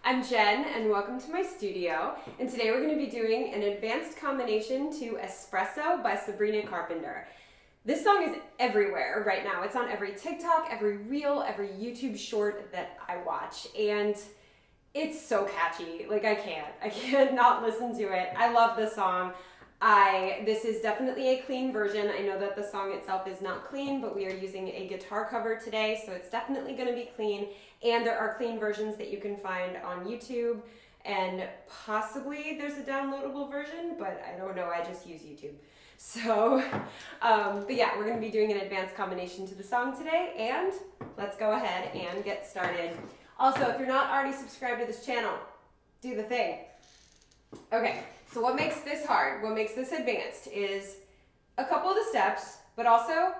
I'm Jen, and welcome to my studio. And today we're going to be doing an advanced combination to ESPRESSO by Sabrina Carpenter. This song is everywhere right now. It's on every TikTok, every reel, every YouTube short that I watch. And it's so catchy. Like, I can't not listen to it. I love this song. This is definitely a clean version. I know that the song itself is not clean, but we are using a guitar cover today, so it's definitely going to be clean. And there are clean versions that you can find on YouTube, and possibly there's a downloadable version, but I don't know. I just use YouTube. So, but yeah, we're going to be doing an advanced combination to the song today, and let's go ahead and get started. Also, if you're not already subscribed to this channel, do the thing. Okay, so what makes this hard, what makes this advanced is a couple of the steps, but also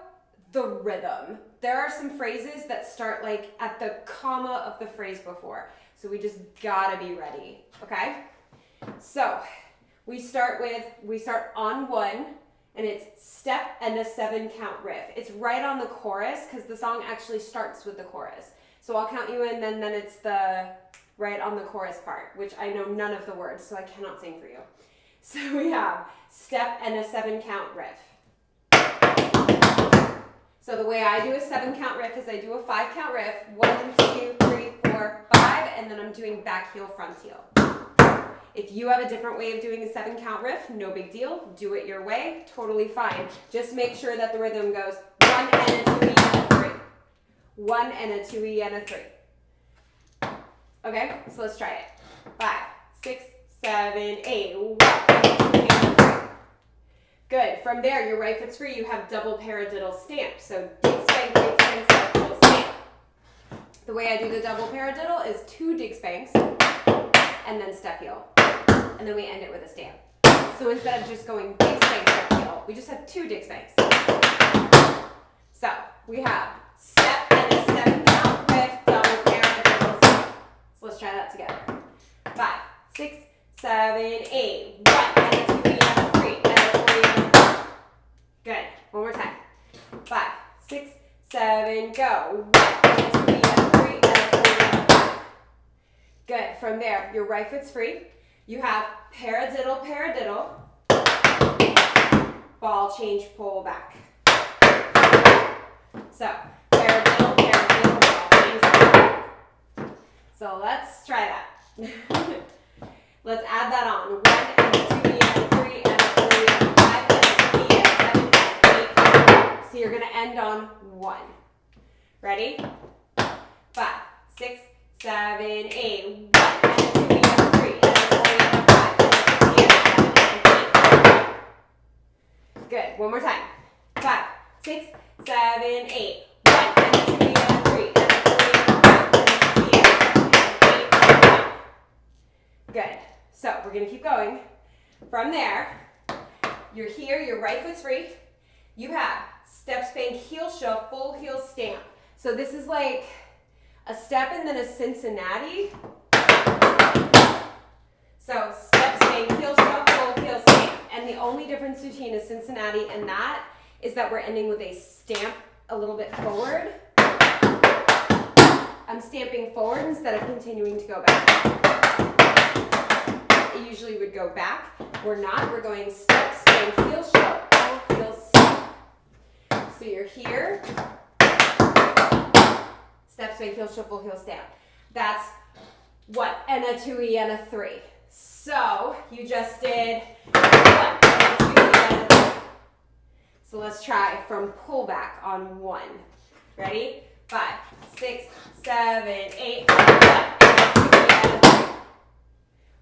the rhythm. There are some phrases that start like at the comma of the phrase before. So we just gotta be ready, okay? So we start on one, and it's step and a 7-count riff. It's right on the chorus because the song actually starts with the chorus. So I'll count you in, then it's the right on the chorus part, which I know none of the words, so I cannot sing for you. So we have step and a 7-count riff. So the way I do a 7-count riff is I do a 5-count riff, 1, 2, 3, 4, 5, and then I'm doing back heel, front heel. If you have a different way of doing a 7-count riff, no big deal. Do it your way, totally fine. Just make sure that the rhythm goes 1 and a 2E and a 3. 1 and a 2E and a 3. Okay, so let's try it. 5, 6, 7, 8. 1, 2, 3. Good. From there, your right foot's free. You have double paradiddle stamp. So dig, spank, step, heel, stamp. The way I do the double paradiddle is 2 dig spanks and then step heel. And then we end it with a stamp. So instead of just going dig, spank, step, heel, we just have 2 dig spanks. So we have step and a 7-count riff, double paradiddle stamp. So let's try that together. 5, 6, 7, 8. 1 and a 2 and a 3 and a 4 and a 5. Good. One more time. 5, 6, 7, go. 1 and a 2 and a 3 and a 4 and a 5. Good. From there, your right foot's free. You have paradiddle, paradiddle, ball change, pull back. So paradiddle, paradiddle, ball change, pull back. So let's try that. Let's add that on. 1 and a 2 and a 3 and a 4 and a 5 and a 6 and a 7 and 8. So you're going to end on 1. Ready? 5, 6, 7, 8. 1 and a 2 and a 3 and a 4 and a 5 and a 6 and a 7 and 8. Good. One more time. 5, 6, 7, 8. 1 and a 2 and a 3 and a 4 and a 5 and a 6 and a 7 and 8. Good. So we're going to keep going. From there, you're here, your right foot's free. You have step, spank, heel shove, full heel stamp. So this is like a step and then a Cincinnati. So step, spank, heel shove, full heel stamp. And the only difference between a Cincinnati and that is that we're ending with a stamp a little bit forward. I'm stamping forward instead of continuing to go back. Usually would go back. We're not. We're going step, spank, heel, shove, full heel, stamp. So you're here. Step, spank, heel, shove, full heel, stamp. That's what? And a 2E and a 3. So you just did 1 and a 2E and a 3. So let's try from pull back on 1. Ready? 5, 6, 7, 8. 1 and a 2E and a 3.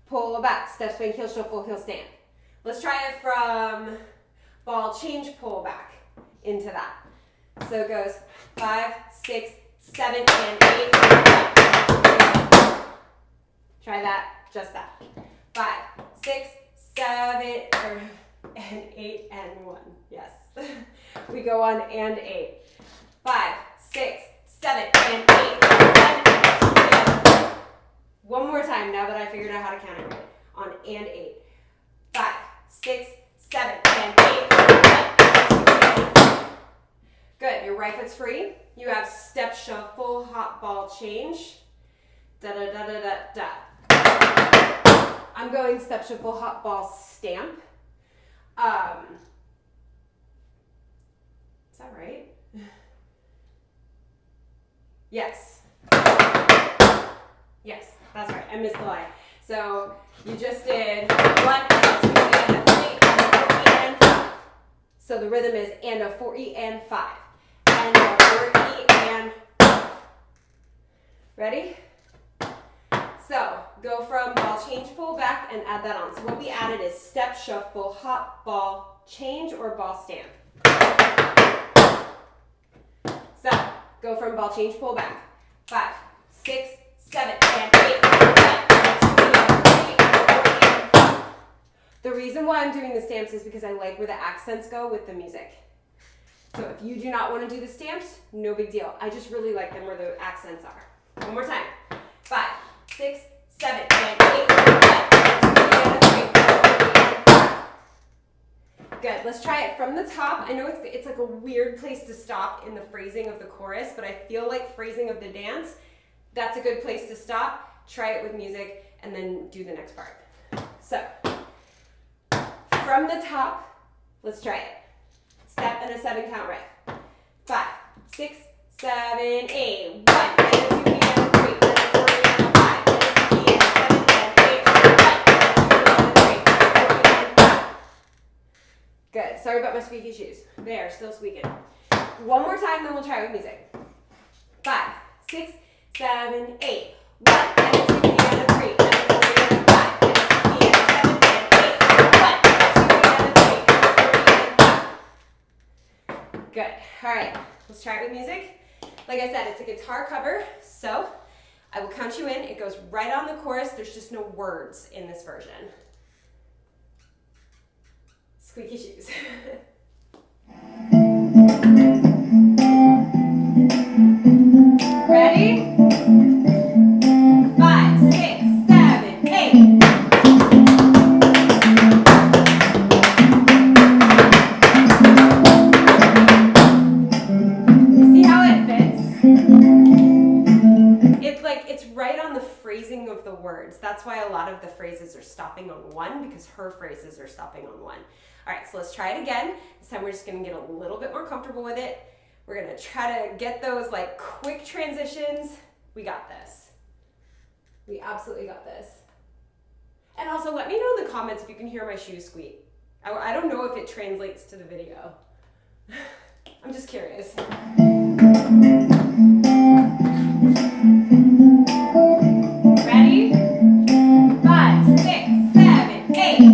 Pull back, step, spank, heel, shove, full heel, stamp. Let's try it from ball change, pull back into that. So it goes 5, 6, 7, and 8. Try that, just that. 5, 6, 7, and 8, and 1. Yes. We go on and 8. 5, 6, 7, and 8. One more time now that I figured out how to count it right. On and 8. 5, 6, 7, and 8. Good. Your right foot's free. You have step shuffle, hot ball change. Da da da da da da. I'm going step shuffle, hot ball stamp. Is that right? Yes. Yes, that's right. I missed the line. So you just did 1 and 2 and a 3 and a 4 and 5. So the rhythm is and a 4 and 5. And a 4 and 5. Ready? So go from ball change, pull back, and add that on. So what we added is step shuffle, hot ball change, or ball stamp. So go from ball change, pull back. 5, 6, 7, and 8. The reason why I'm doing the stamps is because I like where the accents go with the music. So if you do not want to do the stamps, no big deal. I just really like them where the accents are. One more time. 5, 6, 7, and 8. Good. Let's try it from the top. I know it's like a weird place to stop in the phrasing of the chorus, but I feel like phrasing of the dance, that's a good place to stop. Try it with music and then do the next part. So, from the top, let's try it. Step and a 7 count riff. 5, 6, 7, 8. 1 and a 2 and a 3 and a 4 and a 5 and a 6 and a 7 and 8. 1 and a 2 and a 3 and a 4 and a 5. Good. Sorry about my squeaky shoes. They are still squeaking. One more time, then we'll try with music. 5, 6, 7, 8. 1 and a 2 and a 3 and a 4 and a 5 and a 6 and a 7 and 8. 1 and a 2 and a 3 and a 4 and a 5. Good. All right. Let's try it with music. Like I said, it's a guitar cover, so I will count you in. It goes right on the chorus. There's just no words in this version. Squeaky shoes. Ready? 5, 6, 7, 8. See how it fits? It's right on the phrasing of the words. That's why a lot of the phrases are stopping on 1, because her phrases are stopping on 1. All right, so let's try it again. This time we're just gonna get a little bit more comfortable with it. We're gonna try to get those like quick transitions. We got this. We absolutely got this. And also let me know in the comments if you can hear my shoes squeak. I don't know if it translates to the video. I'm just curious. Ready? 5, 6, 7, 8.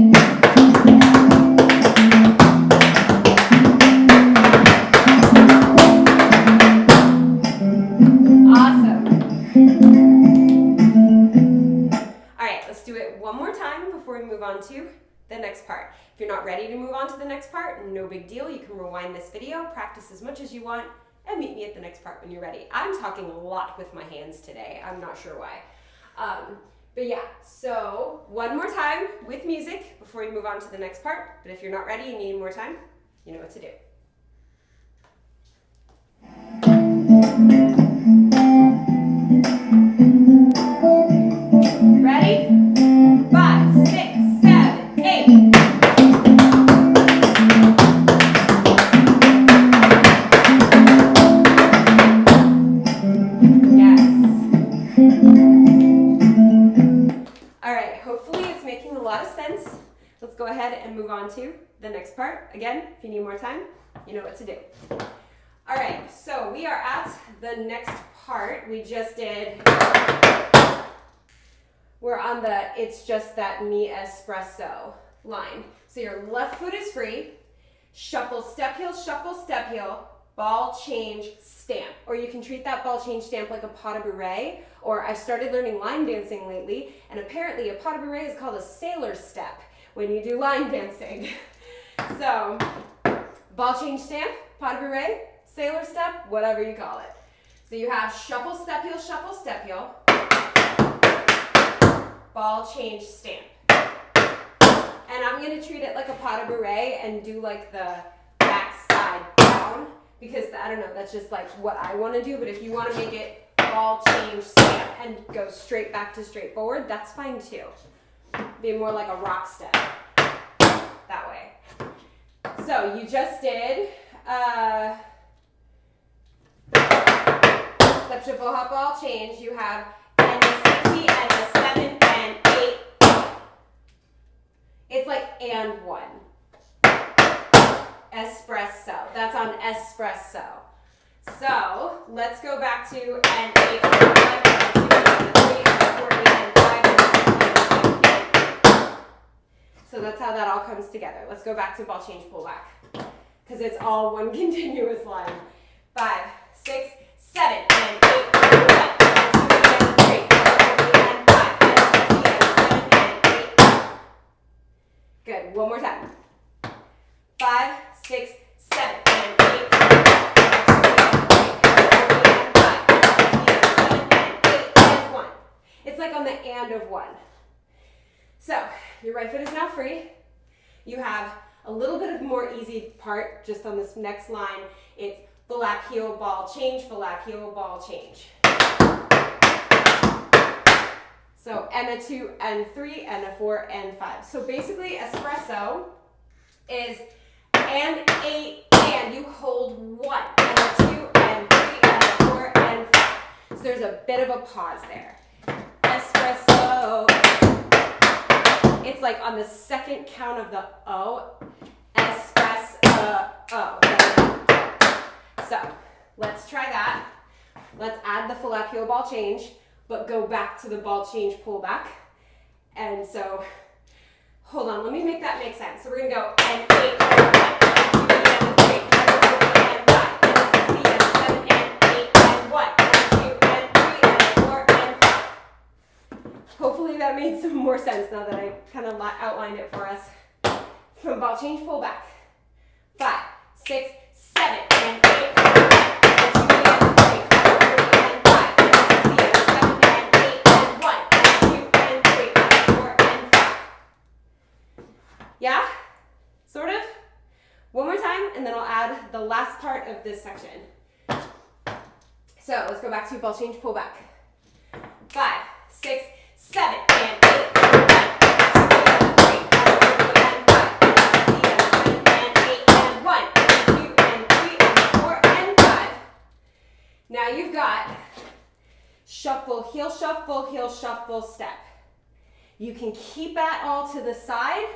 To the next part. If you're not ready to move on to the next part, no big deal. You can rewind this video, practice as much as you want, and meet me at the next part when you're ready. I'm talking a lot with my hands today. I'm not sure why. But yeah, so one more time with music before we move on to the next part. But if you're not ready and need more time, you know what to do. Ready? 5, 6, 7, 8. Yes. All right, hopefully it's making a lot of sense. Let's go ahead and move on to the next part. Again, if you need more time, you know what to do. All right, so we are at the next part. We just did... We're on the It's Just That Me Espresso line. So your left foot is free. Shuffle, step heel, ball change stamp, or you can treat that ball change stamp like a pas de bourrée, or I've started learning line dancing lately, and apparently a pas de bourrée is called a sailor step when you do line dancing. So, ball change stamp, pas de bourrée, sailor step, whatever you call it. So you have shuffle, step heel, ball change stamp. And I'm going to treat it like a pas de bourrée and do like the back side down, because I don't know, that's just like what I want to do. But if you want to make it ball change stamp and go straight back to straight forward, that's fine too. Be more like a rock step that way. So you just did step, shuffle, hop, ball change. You have and a 60 and a 7 and 8. It's like and 1. Espresso. That's on espresso. So let's go back to and 8 and 1 and 2 and 3 and 4 and 5 and 6 and 8. So that's how that all comes together. Let's go back to ball change pull back, because it's all one continuous line. 5, 6, 7 and 8 and 1 and 2 and 3 and 4 and 5 and 6 and 7 and 8. Good. One more time. 5, 6, 7 and 8 and 1 and 2 and 3 and 4 and 5 and 6 and 7 and 8 and 1. It's like on the and of 1. So your right foot is now free. You have a little bit of more easy part just on this next line. It's flap, heel, ball, change, flap, heel, ball, change. So, and a 2 and 3 and a 4 and 5. So basically, espresso is and 8 and you hold 1 and a 2 and 3 and a 4 and 5. So there's a bit of a pause there. Espresso. It's like on the second count of the O. Espresso. So let's try that. Let's add the flap, heel, ball change, but go back to the ball change pull back. And so, hold on, let me make that make sense. So we're gonna go and 8 and 1 and 2 and 3 and 4 and 5 and 6 and 7 and 8 and 1 and 2 and 3 and 4 and 5. Hopefully that made some more sense now that I kind of outlined it for us. From ball change pull back. 5, 6, 7 and 8 and 1 and 2 and 3 and 4 and 5 and 6 and 7 and 8 and 1 and 2 and 3 and 4 and 5. Yeah? Sort of? One more time, and then I'll add the last part of this section. So let's go back to ball change pull back. 5, 6, 7 and 8 and 1 and 2 and 3 and 4 and 5 and 6 and 7 and 8 and 1 and 2 and 3 and 4 and 5. Now you've got shuffle, heel, shuffle, step. You can keep that all to the side,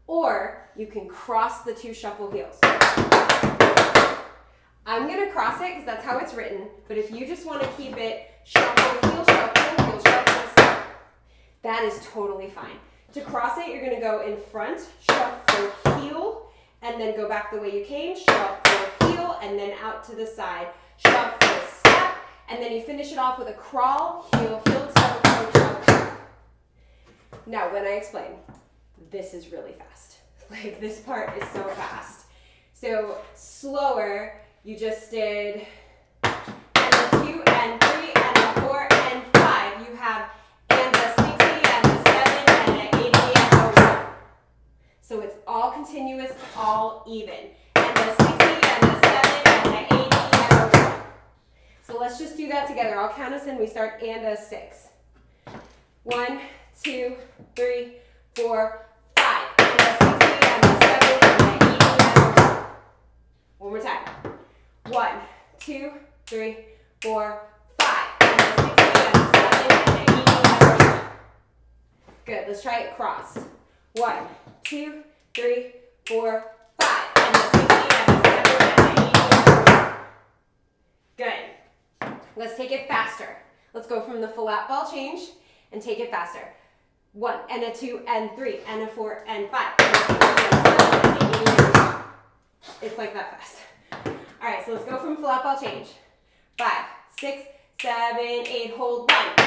or you can cross the 2 shuffle heels. I'm going to cross it because that's how it's written, but if you just want to keep it shuffle, heel, shuffle, step, that is totally fine. To cross it, you're going to go in front, shuffle, heel, and then go back the way you came, shuffle, heel, and then out to the side, shuffle, step, and then you finish it off with a crawl, heel, toe, toe. Now, when I explain, this is really fast. Like, this part is so fast. So, slower, you just did and a 2 and 3 and a 4 and 5. You have and a 60 and a 7 and an 80 and a 1. So it's all continuous, all even. And a 60 and a 7 and an 80 and a 1. So let's just do that together. I'll count us in. We start and a 6. 1, 2, 3, 4, 5. And a 60 and a 7 and an 80 and a 1. One more time. 1, 2, 3, 4, 5. And a 60 and a 7 and an 80 and a 1. Good. Let's try it crossed. 1, 2, 3, 4, 5. And a 60 and a 7 and an 80 and a 1. Good. Let's take it faster. Let's go from the flap ball change and take it faster. 1 and a 2 and 3 and a 4 and 5. And a 60 and a 7 and an 80 and a 1. It's like that fast. All right, so let's go from flat ball change. 5, 6, 7, 8, hold 1, 2,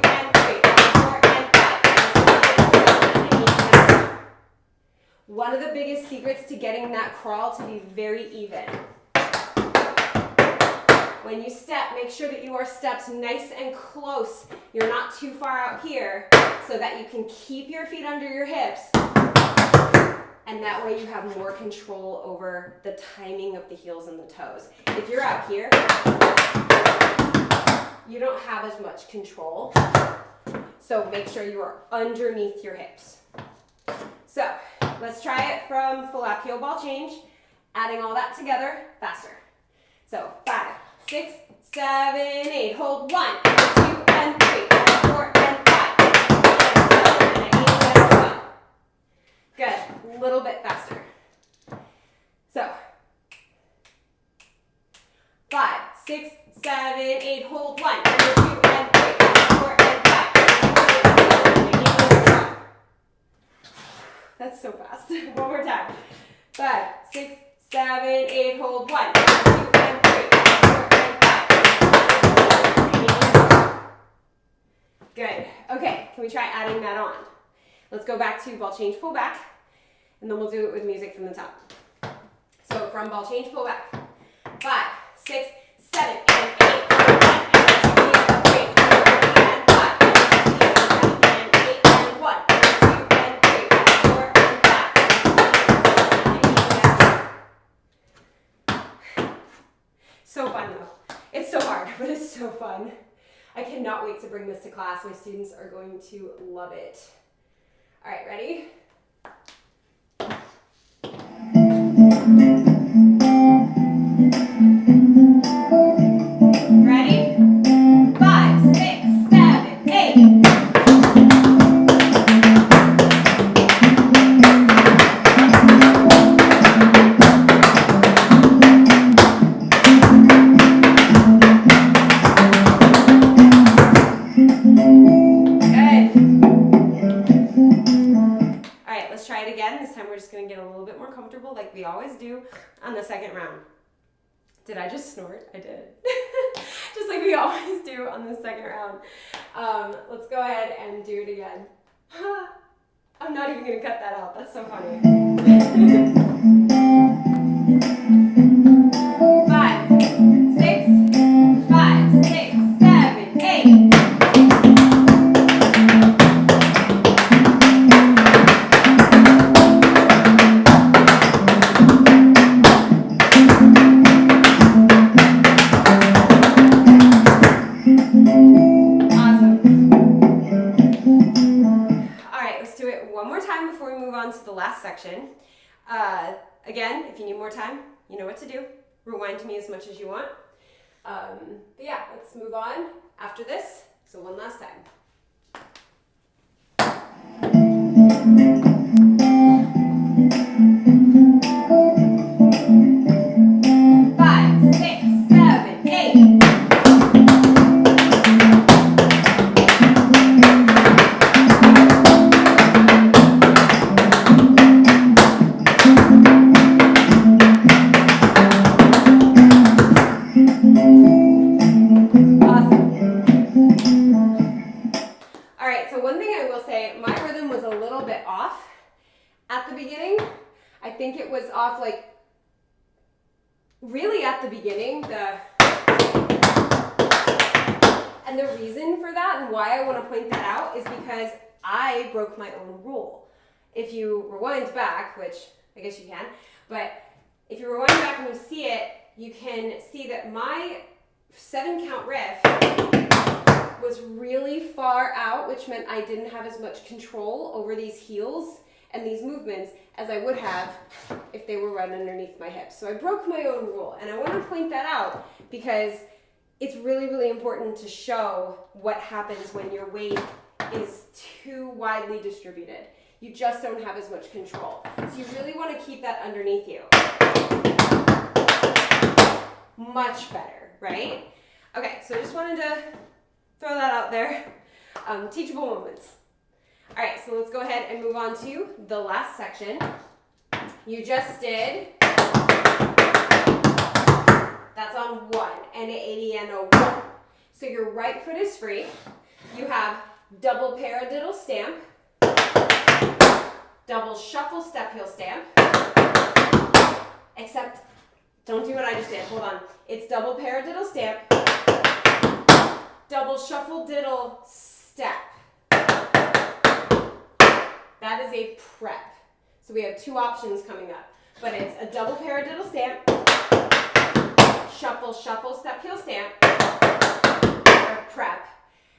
and 3, 4, and 5, 6, 7, 8, 9. One of the biggest secrets to getting that crawl to be very even. When you step, make sure that you are stepped nice and close. You're not too far out here so that you can keep your feet under your hips. And that way you have more control over the timing of the heels and the toes. If you're out here, you don't have as much control. So make sure you are underneath your hips. So let's try it from flap heel ball change, adding all that together faster. So 5, 6, 7, 8, hold 1, 2, and 3, 4, and 5, 6, 7, 8, and 1. Good, a little bit faster. So 5, 6, 7, 8, hold 1, 2, and 3, 4, and 5, 6, 7, 8, and 1. That's so fast. One more time. 5, 6, 7, 8, hold 1, 2, and 3, 4, and 5, 6, 7, 8, and 1. Good. Okay, can we try adding that on? Let's go back to ball change, pull back, and then we'll do it with music from the top. So from ball change, pull back. 5, 6, 7, and 8, 1, and 2, and 3, 4, and 5, 6, 7, and 8, and 1, and 2, and 3, 4, and 5, 6, 7, 8, and 1. So fun though. It's so hard, but it's so fun. I cannot wait to bring this to class. My students are going to love it. All right, ready? Ready? 5, 6, 7, 8. We're just going to get a little bit more comfortable like we always do on the second round. Did I just snort? I did. Just like we always do on the second round. Let's go ahead and do it again. I'm not even going to cut that out. That's so funny. 5, 6, 5, 6, 7, 8. To the last section. Again, if you need more time, you know what to do. Rewind to me as much as you want. But yeah, let's move on after this. So one last time. Off like really at the beginning, and the reason for that and why I want to point that out is because I broke my own rule. If you rewind back, which I guess you can, but if you rewind back and you see it, you can see that my 7 count riff was really far out, which meant I didn't have as much control over these heels and these movements as I would have if they were right underneath my hips. So I broke my own rule, and I want to point that out because it's really, really important to show what happens when your weight is too widely distributed. You just don't have as much control. So you really want to keep that underneath you. Much better, right? Okay, so I just wanted to throw that out there. Teachable moments. All right, so let's go ahead and move on to the last section. You just did That's on 1, and an 80 and a 1. So your right foot is free. You have double paradiddle stamp, double shuffle step heel stamp, except don't do what I just did. Hold on. It's double paradiddle stamp, double shuffle diddle step. That is a prep. So we have 2 options coming up. But it's a double paradiddle stamp, shuffle, shuffle, step, heel stamp, or prep.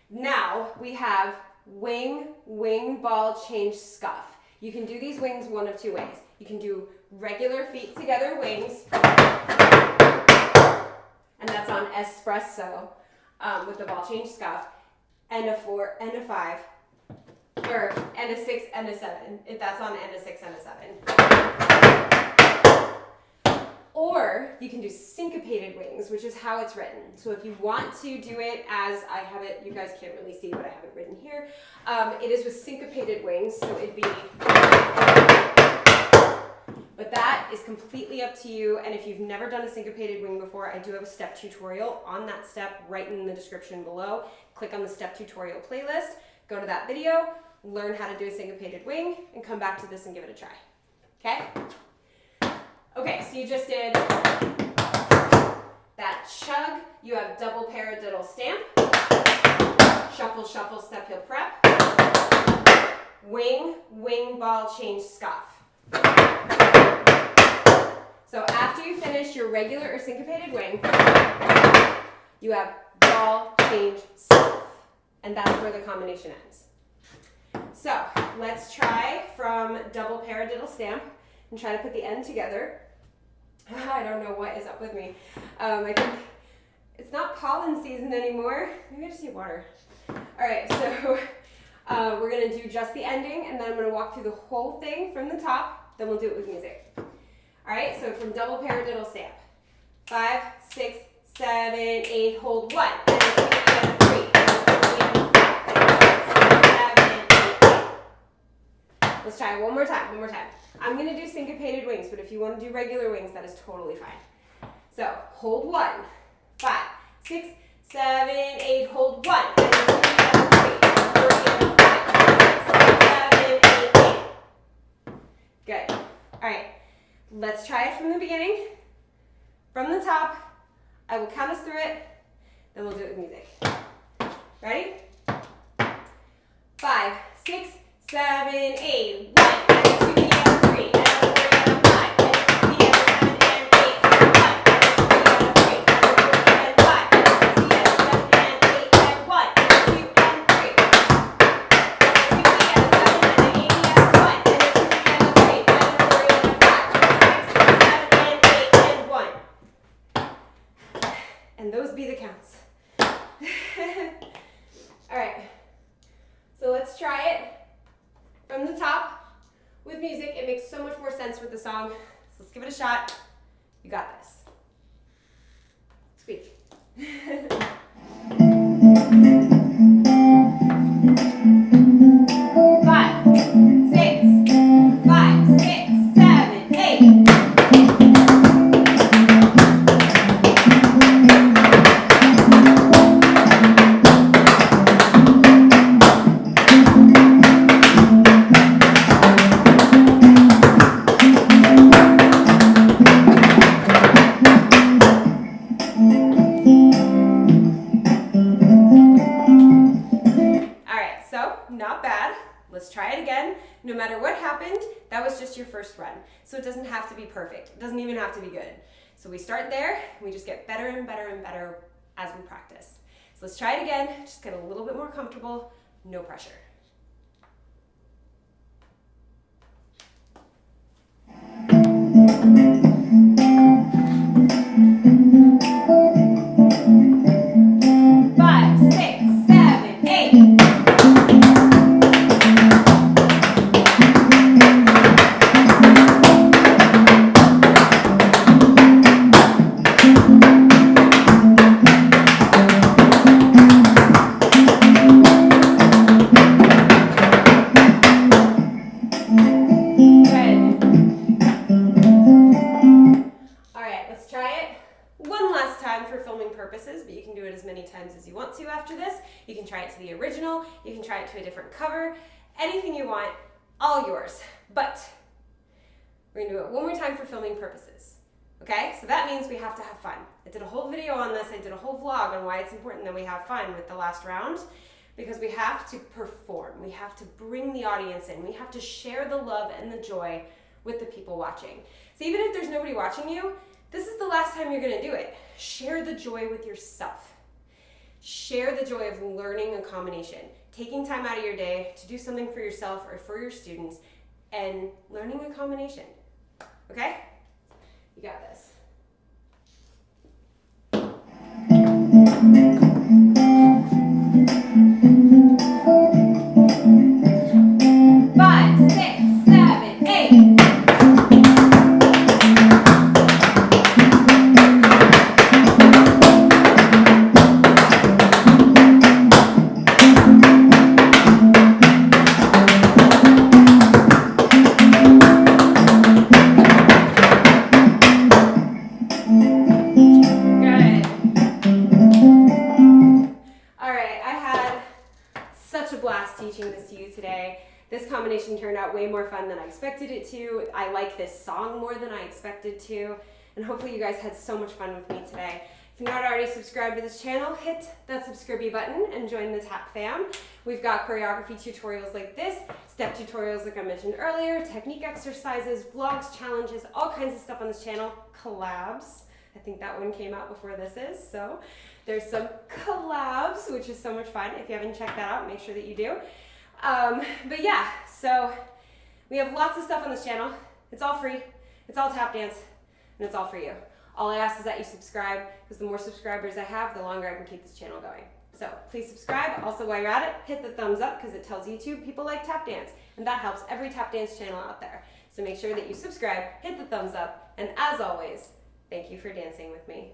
Now we have wing, wing, ball, change, scuff. You can do these wings one of 2 ways. You can do regular feet together wings, and that's on ESPRESSO with the ball change scuff, and a 4 and a 5. Or and a 6 and a 7, if that's on and a 6 and a 7. Or you can do syncopated wings, which is how it's written. So if you want to do it as I have it, you guys can't really see, but I have it written here. It is with syncopated wings, so it'd be, but that is completely up to you. And if you've never done a syncopated wing before, I do have a step tutorial on that step right in the description below. Click on the step tutorial playlist, go to that video, learn how to do a syncopated wing, and come back to this and give it a try. Okay? Okay, so you just did that chug. You have double paradiddle stamp, shuffle, shuffle, step, heel, prep, wing, wing, ball, change, scuff. So after you finish your regular or syncopated wing, you have ball, change, scuff. And that's where the combination ends. So let's try from double paradiddle stamp and try to put the end together. I don't know what is up with me. I think it's not pollen season anymore. Maybe I just need water. All right, so we're gonna do just the ending, and then I'm gonna walk through the whole thing from the top, then we'll do it with music. All right, so from double paradiddle stamp. 5, 6, 7, 8, hold 1, and 2, and 3, and 4, and 5, and 6, 7, 8, 8. Let's try it one more time, I'm gonna do syncopated wings, but if you wanna do regular wings, that is totally fine. So, hold 1, 5, 6, 7, 8, hold 1, and 2, and 3, and 4, and 5, and 6, 7, 8, 8. Good, all right, let's try it from the beginning. From the top, I will count us through it, then we'll do it with music. Ready? 5, 6, 7, 8, 1, and 2, and 3, and 4, and 5, and 6, and 7, and 8, and 1, and 2, and 3, and 4, and 5, and 6, and 7, and 8, and 1, and 2, and 3, and 6, and 7, and 8, and 1, and 2, and 3, and 4, and 5, and 6, and 7, and 8, and 1. And those be the counts. All right, so let's try it from the top with music. It makes so much more sense with the song. So let's give it a shot. You got this. Squeak. 5, 6, 5, 6, 7, 8. Not bad. Let's try it again. No matter what happened, that was just your first run. So it doesn't have to be perfect. It doesn't even have to be good. So we start there, and we just get better and better and better as we practice. So let's try it again. Just get a little bit more comfortable. No pressure. to the original, you can try it to a different cover, anything you want, all yours. But we're gonna do it one more time for filming purposes. Okay, so that means we have to have fun. I did a whole video on this, I did a whole vlog on why it's important that we have fun with the last round, because we have to perform, we have to bring the audience in, we have to share the love and the joy with the people watching. So even if there's nobody watching you, this is the last time you're gonna do it. Share the joy with yourself. Share the joy of learning a combination, taking time out of your day to do something for yourself or for your students and learning a combination. Okay? You got this. 5, 6, 7, 8. Teaching this to you today. This combination turned out way more fun than I expected it to. I like this song more than I expected to, and hopefully you guys had so much fun with me today. If you're not already subscribed to this channel, hit that subscribe button and join the TAP fam. We've got choreography tutorials like this, step tutorials like I mentioned earlier, technique exercises, vlogs, challenges, all kinds of stuff on this channel, collabs. I think that one came out before this is, so there's some collabs, which is so much fun. If you haven't checked that out, make sure that you do. But yeah, so we have lots of stuff on this channel. It's all free, it's all tap dance, and it's all for you. All I ask is that you subscribe, because the more subscribers I have, the longer I can keep this channel going. So please subscribe. Also, while you're at it, hit the thumbs up, because it tells YouTube people like tap dance, and that helps every tap dance channel out there. So make sure that you subscribe, hit the thumbs up, and as always, thank you for dancing with me.